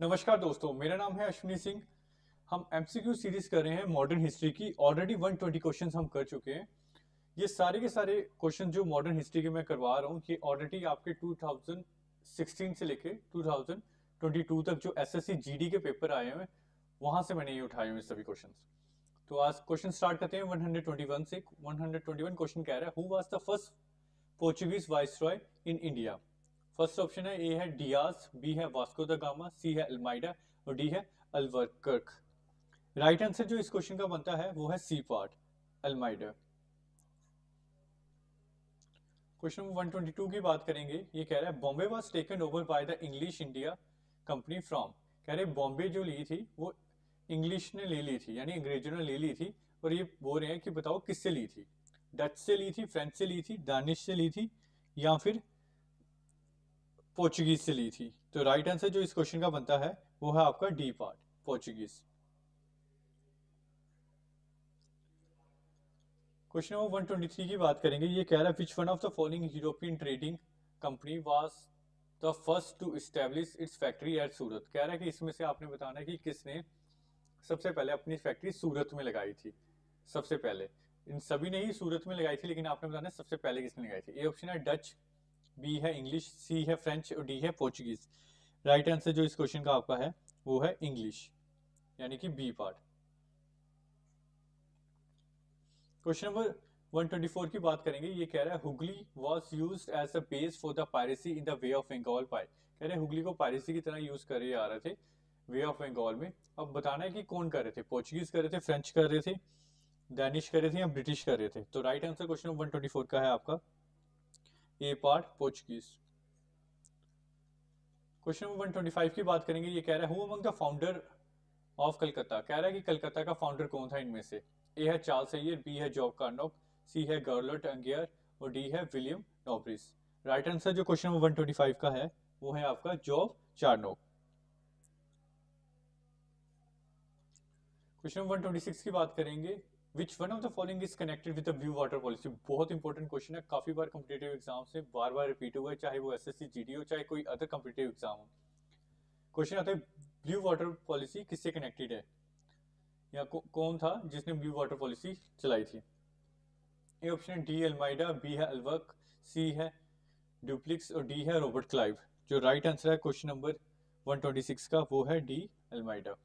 नमस्कार दोस्तों, मेरा नाम है अश्विनी सिंह। हम एमसीक्यू सीरीज कर रहे हैं मॉडर्न हिस्ट्री की। ऑलरेडी 120 क्वेश्चंस हम कर चुके हैं। ये सारे के सारे क्वेश्चन जो मॉडर्न हिस्ट्री के मैं करवा रहा हूँ, ये ऑलरेडी आपके 2016 से लेके 2022 तक जो एसएससी जीडी के पेपर आए हैं, वहां से मैंने ये उठाए हुए सभी क्वेश्चंस। तो आज क्वेश्चन स्टार्ट करते हैं 121 से। 121 क्वेश्चन कह रहा है, who was the first Portuguese viceroy in India. First option है, ए है डियाज, बी है वास्को द गामा, सी है अल्माइडा और डी है अल्बुकर्क। राइट आंसर जो इस क्वेश्चन का बनता है वो है सी पार्ट, अल्माइडा। क्वेश्चन 122 की बात करेंगे। ये कह रहा है Bombay was taken over by the English India company from. कह रहे बॉम्बे जो ली थी वो इंग्लिश ने ले ली थी, यानी अंग्रेजों ने ले ली थी। और ये बोल रहे हैं कि बताओ किससे ली थी। डच से ली थी, फ्रेंच से ली थी, दानिश से ली थी या फिर पोर्चुगीज से ली थी। तो राइट आंसर जो इस क्वेश्चन का बनता है वो है आपका D part, Portuguese. Question number 123 की बात करेंगे। ये कह रहा है which one of the following European trading company was the first to establish its factory at Surat. कह रहा है कि इसमें से आपने बताना है कि किसने सबसे पहले अपनी फैक्ट्री सूरत में लगाई थी। सबसे पहले इन सभी ने ही सूरत में लगाई थी, लेकिन आपने बताना है सबसे पहले किसने लगाई थी। ए ऑप्शन है डच, बी है इंग्लिश, सी है फ्रेंच और डी है पोर्चुगीज। राइट आंसर जो इस क्वेश्चन का आपका है वो है इंग्लिश, यानी कि बी पार्ट। क्वेश्चन नंबर 124 की बात करेंगे। ये कह रहा है Hooghly was used as a base for the piracy in the bay of Bengal पाई। कह रहे हैं हुगली को पायरेसी की तरह यूज कर रहे आ रहे थे वे ऑफ बंगाल में। अब बताना है कि कौन कर रहे थे, पोर्चुगीज कर रहे थे, फ्रेंच कर रहे थे, डैनिश कर रहे थे या ब्रिटिश कर रहे थे। तो राइट आंसर क्वेश्चन नंबर 124 का है आपका ए पार्ट, पोर्चुगीज। क्वेश्चन नंबर 125 की बात करेंगे। ये कह रहा है who among the founder of Calcutta. कह रहा है कि कलकत्ता का फाउंडर कौन था इनमें से। ए है चार्ल्स अय्यर, बी है जॉब कार्नोक, सी है गर्लट अंगियर और डी है विलियम नोब्रिस। राइट आंसर जो क्वेश्चन नंबर 125 का है वो है आपका जॉब चार्नोक। क्वेश्चन नंबर 126 की बात करेंगे। विच one of the following is connected with the blue water policy. बहुत इंपॉर्टेंट क्वेश्चन है, काफी बार कॉम्पिटेटिव एग्जाम से बार बार रिपीट हुआ है, चाहे वो एसएससी जीडी हो चाहे कोई अदर कॉम्पिटेटिव एग्जाम हो। क्वेश्चन आता है ब्लू वाटर पॉलिसी किससे कनेक्टेड है, या कौन था जिसने ब्लू वाटर पॉलिसी चलाई थी। ए ऑप्शन है डी अल्माइडा, बी है अल्वर्क, सी है ड्यूप्लिक्स और डी है रॉबर्ट क्लाइव। जो राइट आंसर है क्वेश्चन नंबर 126 का वो है डी अल्माइडा।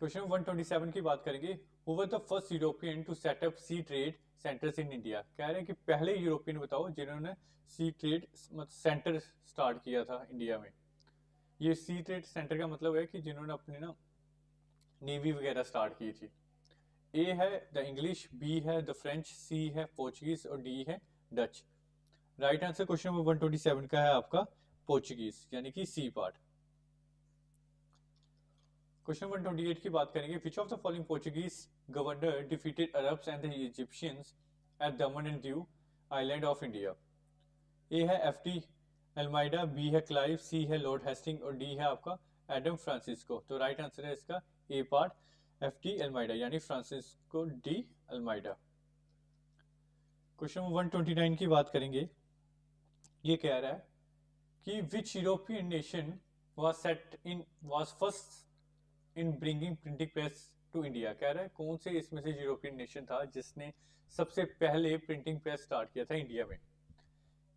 क्वेश्चन 127 की बात करेंगे। Who were the first European to set up sea trade centres in India. कह रहे हैं कि पहले यूरोपियन बताओ जिन्होंने सी ट्रेड सेंटर स्टार्ट किया था इंडिया में। ये सी ट्रेड सेंटर का मतलब है कि जिन्होंने अपनी ना नेवी वगैरह स्टार्ट की थी। ए है द इंग्लिश, बी है द फ्रेंच, सी है पोर्चुगीज और डी है Dutch. Right answer question number 127 का है आपका पोर्चुगीज, यानी कि सी पार्ट। क्वेश्चन 128 की बात करेंगे। Which of the following Portuguese governor defeated Arabs and the Egyptians at Daman and Diu island of India. A है एफ डी अल्माइडा, बी है क्लाइव, सी है लॉर्ड हेस्टिंग और डी है आपका एडम फ्रांसिस्को। तो राइट आंसर है इसका A part F D Almeida, यानी फ्रांसिस्को डी अल्माइडा। क्वेश्चन 129 की बात करेंगे। ये कह रहा है कि which European nation was first in bringing printing press to India. कह रहा है कौन से इसमें से यूरोपियन नेशन था जिसने सबसे पहले प्रिंटिंग प्रेस स्टार्ट किया था इंडिया में।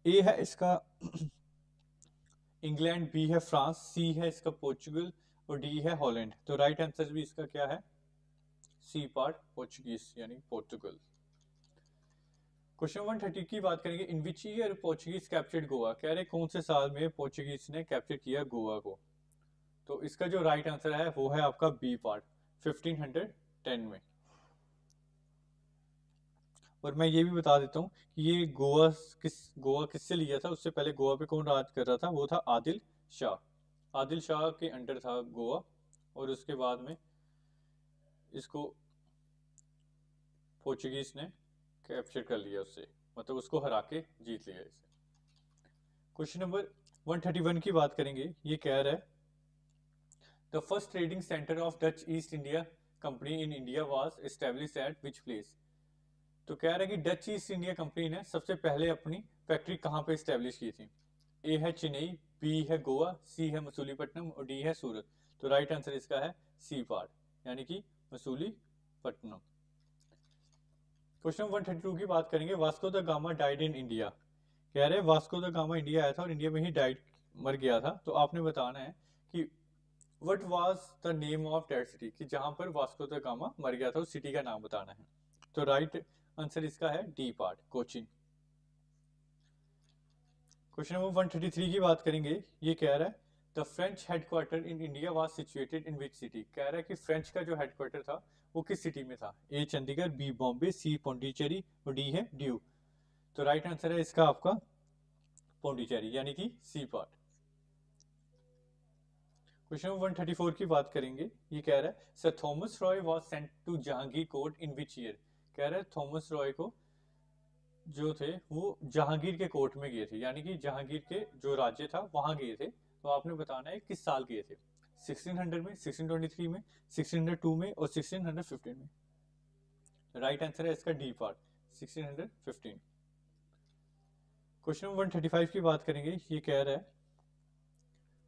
ए है इसका इंग्लैंड, बी है फ्रांस, सी है इसका पोर्चुगल और डी है हॉलैंड। तो राइट आंसर भी इसका क्या है, सी पार्ट, पोर्चुगीज यानी पोर्तुगल। क्वेश्चन 130 की बात करेंगे। In which year Portuguese captured Goa. कह रहे कौन से साल में पोर्चुगीज ने कैप्चर किया गोवा को। तो इसका जो राइट आंसर है वो है आपका बी पार्ट, 1510 में। और मैं ये भी बता देता हूँ कि ये गोवा किससे लिया था। उससे पहले गोवा पे कौन राज कर रहा था, वो था आदिल शाह। आदिल शाह के अंडर था गोवा और उसके बाद में इसको पोर्चुगीज ने कैप्चर कर लिया, उससे मतलब उसको हरा के जीत लिया इसे। क्वेश्चन नंबर 131 की बात करेंगे। ये कह रहा है the first trading centre of Dutch east India company in India was established eight which place. तो कह रहा है कि डच ईस्ट इंडिया कंपनी ने सबसे पहले अपनी फैक्ट्री कहाँ पे एस्टेब्लिश की थी। ए है चेन्नई, बी है गोवा, सी है मसूलीपट्टनम और डी है सूरत। तो राइट आंसर इसका है सी पार्ट, यानी कि मसूलीपट्टनम। क्वेश्चन 132 की बात करेंगे। Vasco the gamma died in India. कह रहे हैं वास्को द गामा इंडिया आया था और इंडिया में ही डाइड, मर गया था। तो आपने बताना है कि what was the name of that city, कि जहां पर वास्को द गामा मर गया था उस सिटी का नाम बताना है। तो राइट आंसर इसका है D part, Cochin. Question number 133 की बात करेंगे। ये कह रहा है the French headquarter in India was situated in which city. कह रहा है कि फ्रेंच का जो हेडक्वार्टर था वो किस सिटी में था। ए चंडीगढ़, बी बॉम्बे, सी पौंडीचेरी और डी है ड्यू। तो राइट आंसर है इसका आपका पौंडीचेरी, यानी कि सी पार्ट। क्वेश्चन 134 की बात करेंगे। ये कह रहा है sir Thomas Roe was sent to Jahangir court in which year. कह रहा है थॉमस रॉय को जो थे वो जहांगीर के कोर्ट में गए थे, यानी कि जहांगीर के जो राज्य था वहां गए थे। तो आपने बताना है किस साल गए थे। 1600 में, 1623 में, 1602 में और 1615 में। राइट आंसर है इसका डी पार्ट, 1615। क्वेश्चन 135 की बात करेंगे। ये कह रहा है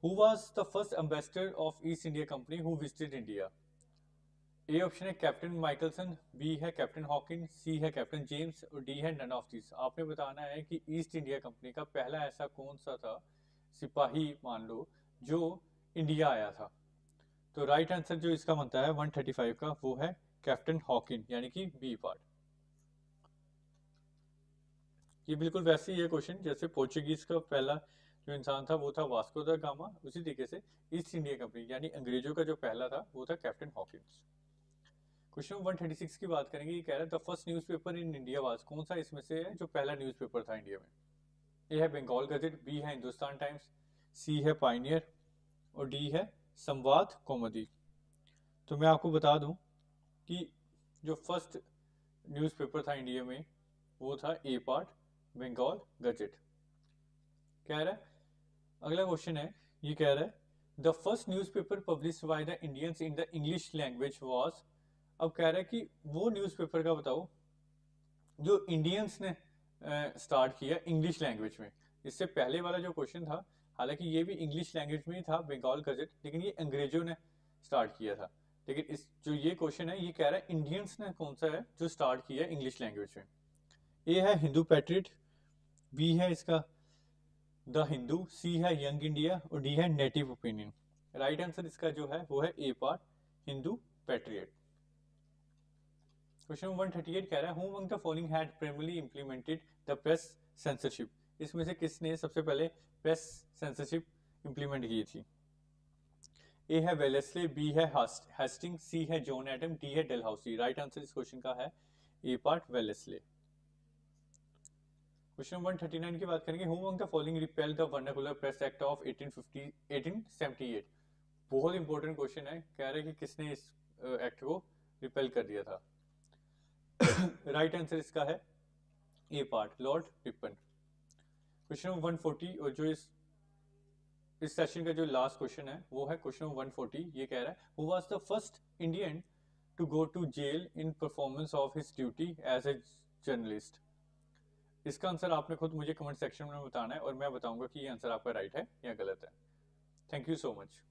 who was the first ambassador of east India company who visited India. A option है कैप्टन माइकलसन, बी है कैप्टन हॉकिन, सी है कैप्टन जेम्स और डी है नन ऑफ दिस। आपने बताना है कि ईस्ट इंडिया कंपनी का पहला ऐसा कौन सा था सिपाही मान लो जो इंडिया आया था। तो राइट आंसर जो इसका बनता है 135 का वो है कैप्टन हॉकिन, यानी कि बी पार्ट। ये बिल्कुल वैसे ही है क्वेश्चन जैसे पोर्चुगीज का पहला जो इंसान था वो था वास्को द गामा, उसी तरीके से ईस्ट इंडिया कंपनी यानी अंग्रेजों का जो पहला था वो था कैप्टन हॉकिंस। क्वेश्चन 136 की बात करेंगे। ये कह रहा है the first newspaper in India was, कौन सा इसमें से है जो पहला न्यूज़पेपर था इंडिया में। ए है बंगाल गजट, बी है हिंदुस्तान टाइम्स, सी है पायनियर और डी है संवाद कौमुदी। तो मैं आपको बता दूं कि जो फर्स्ट न्यूज़पेपर था इंडिया में वो था ए पार्ट, बंगाल गजट। कह रहा है अगला क्वेश्चन है। ये कह रहा है the first newspaper publish by the Indians in the English language was. अब कह रहा है कि वो न्यूज़पेपर का बताओ जो इंडियंस ने स्टार्ट किया इंग्लिश लैंग्वेज में। इससे पहले वाला जो क्वेश्चन था हालांकि ये भी इंग्लिश लैंग्वेज में ही था, बंगाल गजट, लेकिन ये अंग्रेजों ने स्टार्ट किया था। लेकिन इस जो ये क्वेश्चन है ये कह रहा है इंडियंस ने कौन सा है जो स्टार्ट किया इंग्लिश लैंग्वेज में। ए है हिंदू पैट्रियट, बी है इसका द हिंदू, सी है यंग इंडिया और डी है नेटिव ओपिनियन। राइट आंसर इसका जो है वो है ए पार्ट, हिंदू पैट्रियट। क्वेश्चन 138 कह रहा है who among the following had primarily implemented the press censorship. इसमें से किसने सबसे पहले प्रेस सेंसरशिप इंप्लीमेंट की थी। ए है वेलेस्ले, बी है हेस्टिंग, सी है जॉन एडम, डी है डेलहाउसी। राइट आंसर इस क्वेश्चन का है ए पार्ट, वेलेस्ले। क्वेश्चन 139 की बात करेंगे who among the following repel the vernacular press act of 1878। बहुत इंपॉर्टेंट क्वेश्चन है। कह रहे हैं कि किसने इस एक्ट को रिपेल कर दिया था। राइट आंसर इसका है ए पार्ट, लॉर्ड रिपन। क्वेश्चन 140 और जो इस सेशन का जो लास्ट क्वेश्चन है वो है क्वेश्चन 140। ये कह रहा है who was the first Indian to go to jail in performance of his duty as a journalist. इसका आंसर आपने खुद मुझे कमेंट सेक्शन में बताना है और मैं बताऊंगा कि ये आंसर आपका राइट है या गलत है। Thank you so much.